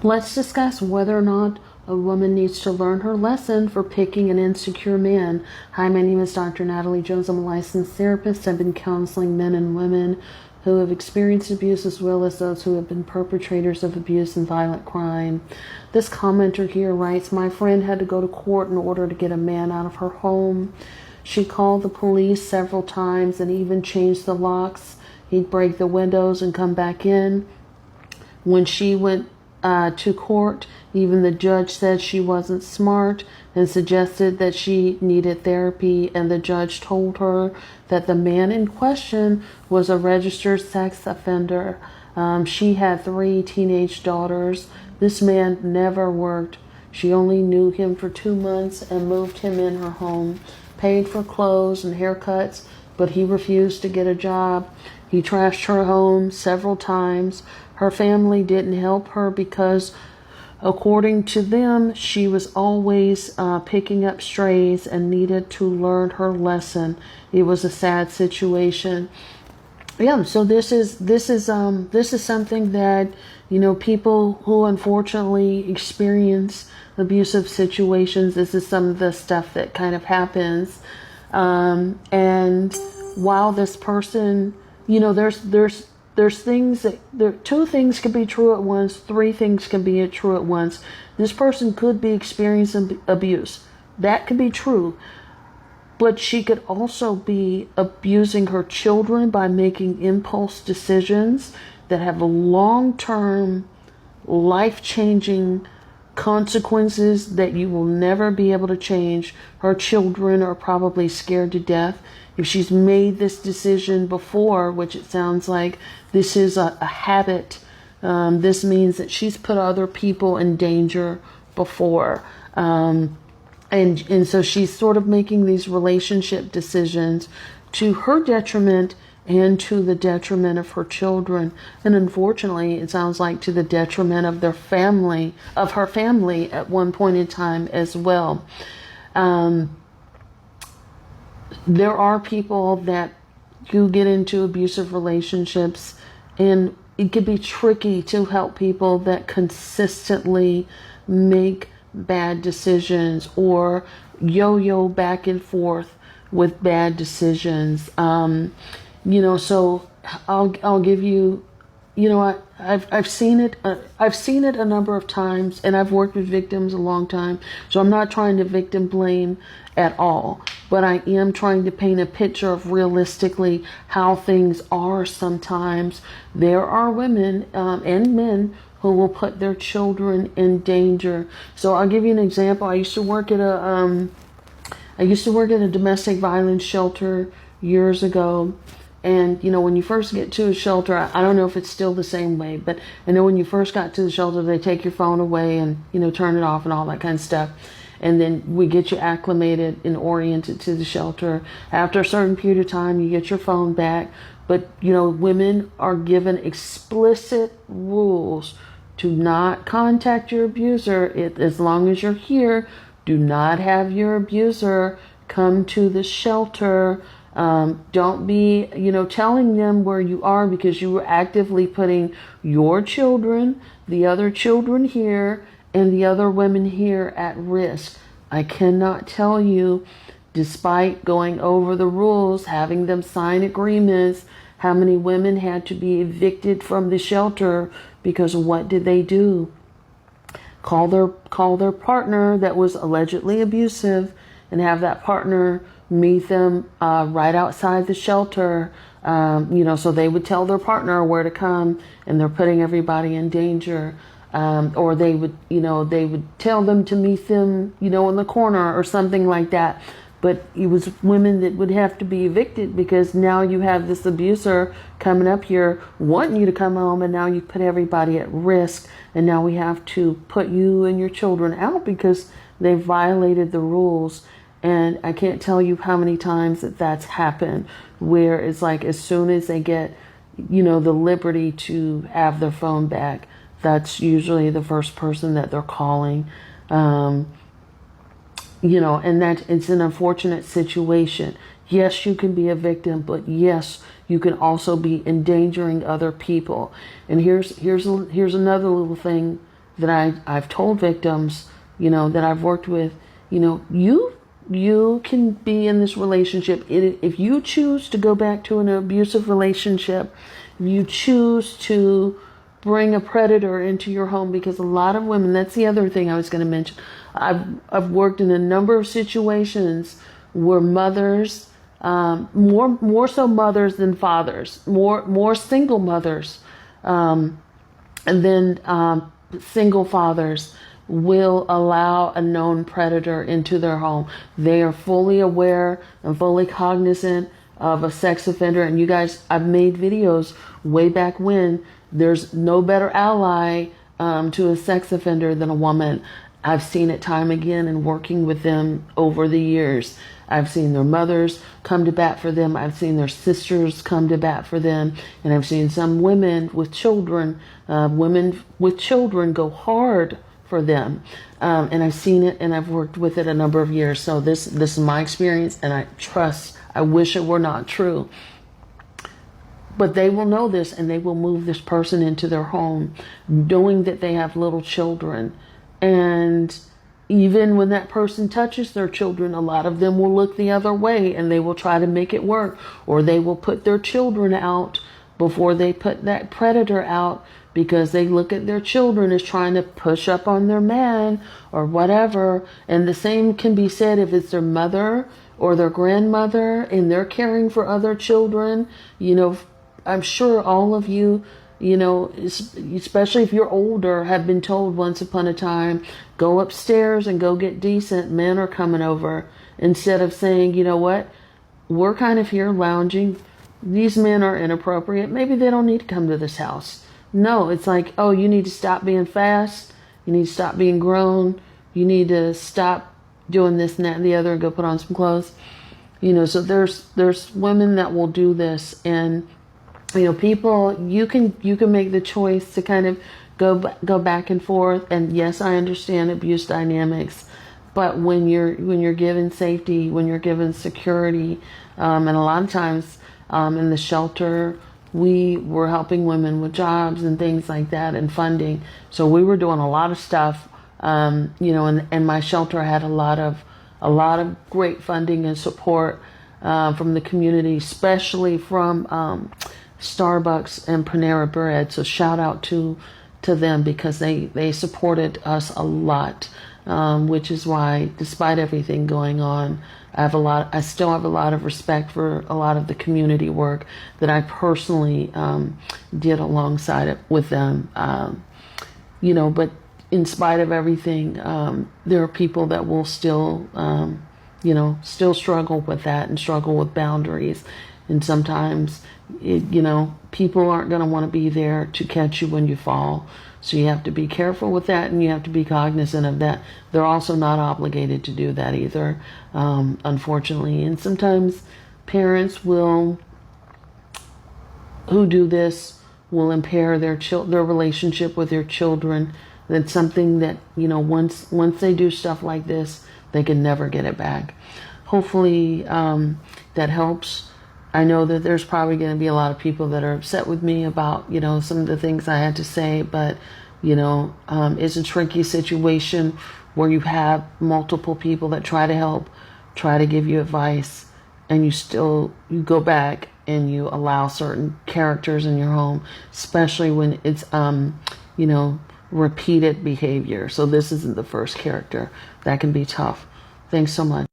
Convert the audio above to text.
Let's discuss whether or not a woman needs to learn her lesson for picking an insecure man. Hi, my name is Dr. Natalie Jones. I'm a licensed therapist. I've been counseling men and women who have experienced abuse as well as those who have been perpetrators of abuse and violent crime. This commenter here writes, my friend had to go to court in order to get a man out of her home. She called the police several times and even changed the locks. He'd break the windows and come back in. When she went to court, even the judge said she wasn't smart and suggested that she needed therapy, and the judge told her that the man in question was a registered sex offender. She had 3 teenage daughters. This man never worked. She only knew him for 2 months and moved him in her home, paid for clothes and haircuts, but he refused to get a job. He trashed her home several times. Her family didn't help her because, according to them, she was always picking up strays and needed to learn her lesson. It was a sad situation. Yeah, so this is something that, people who unfortunately experience abusive situations, this is some of the stuff that kind of happens. And while this person, there's things that 2 things can be true at once, 3 things can be true at once. This person could be experiencing abuse. That could be true. But she could also be abusing her children by making impulse decisions that have long-term, life-changing consequences that you will never be able to change. Her children are probably scared to death. If she's made this decision before, which it sounds like this is a habit, this means that she's put other people in danger before. And so she's sort of making these relationship decisions to her detriment and to the detriment of her children. And unfortunately, it sounds like to the detriment of her family at one point in time as well. There are people that do get into abusive relationships, and it could be tricky to help people that consistently make bad decisions or yo-yo back and forth with bad decisions. So I'll give you, I've seen it. I've seen it a number of times, and I've worked with victims a long time. So I'm not trying to victim blame at all, but I am trying to paint a picture of realistically how things are sometimes. There are women and men who will put their children in danger. So I'll give you an example. I used to work at a domestic violence shelter years ago. And, when you first get to a shelter, I don't know if it's still the same way, but I know when you first got to the shelter, they take your phone away and, turn it off and all that kind of stuff. And then we get you acclimated and oriented to the shelter. After a certain period of time, you get your phone back. But, women are given explicit rules to not contact your abuser. As long as you're here, do not have your abuser come to the shelter. Don't be, telling them where you are, because you are actively putting your children, the other children here, and the other women here at risk. I cannot tell you, despite going over the rules, having them sign agreements, how many women had to be evicted from the shelter because what did they do? Call their partner that was allegedly abusive and have that partner meet them right outside the shelter, so they would tell their partner where to come, and they're putting everybody in danger. Or they would tell them to meet them, in the corner or something like that. But it was women that would have to be evicted because now you have this abuser coming up here wanting you to come home, and now you put everybody at risk, and now we have to put you and your children out because they violated the rules. And I can't tell you how many times that's happened, where it's like as soon as they get, the liberty to have their phone back, that's usually the first person that they're calling. And that it's an unfortunate situation. Yes, you can be a victim, but yes, you can also be endangering other people. And here's another little thing that I've told victims, that I've worked with, you can be in this relationship. If you choose to go back to an abusive relationship, if you choose to bring a predator into your home, because a lot of women, that's the other thing I was going to mention. I've worked in a number of situations where mothers, more so mothers than fathers, more single mothers, and then single fathers will allow a known predator into their home. They are fully aware and fully cognizant of a sex offender. And you guys, I've made videos way back when. There's no better ally to a sex offender than a woman. I've seen it time again in working with them over the years. I've seen their mothers come to bat for them. I've seen their sisters come to bat for them. And I've seen some women with children go hard for them. And I've seen it, and I've worked with it a number of years. So this is my experience, and I wish it were not true. But they will know this, and they will move this person into their home, knowing that they have little children. And even when that person touches their children, a lot of them will look the other way, and they will try to make it work. Or they will put their children out before they put that predator out, because they look at their children as trying to push up on their man or whatever. And the same can be said if it's their mother or their grandmother and they're caring for other children. I'm sure all of you, especially if you're older, have been told once upon a time, go upstairs and go get decent. Men are coming over. Instead of saying, you know what, we're kind of here lounging. These men are inappropriate. Maybe they don't need to come to this house. No, it's like, oh, you need to stop being fast. You need to stop being grown. You need to stop doing this and that and the other and go put on some clothes. So there's women that will do this. And people, you can make the choice to kind of go back and forth. And yes, I understand abuse dynamics, but when you're given safety, when you're given security, and a lot of times in the shelter, we were helping women with jobs and things like that and funding. So we were doing a lot of stuff, and my shelter had a lot of great funding and support from the community, especially from Starbucks and Panera Bread. So shout out to them, because they supported us a lot, which is why, despite everything going on, I still have a lot of respect for a lot of the community work that I personally did alongside it with them. But in spite of everything, there are people that will still struggle with that and struggle with boundaries. And sometimes, people aren't going to want to be there to catch you when you fall. So you have to be careful with that, and you have to be cognizant of that. They're also not obligated to do that either, unfortunately. And sometimes parents who do this will impair their relationship with their children. That's something that, once they do stuff like this, they can never get it back. Hopefully that helps. I know that there's probably going to be a lot of people that are upset with me about, some of the things I had to say, but, it's a tricky situation where you have multiple people that try to help, try to give you advice, and you go back and you allow certain characters in your home, especially when it's, repeated behavior. So this isn't the first character. That can be tough. Thanks so much.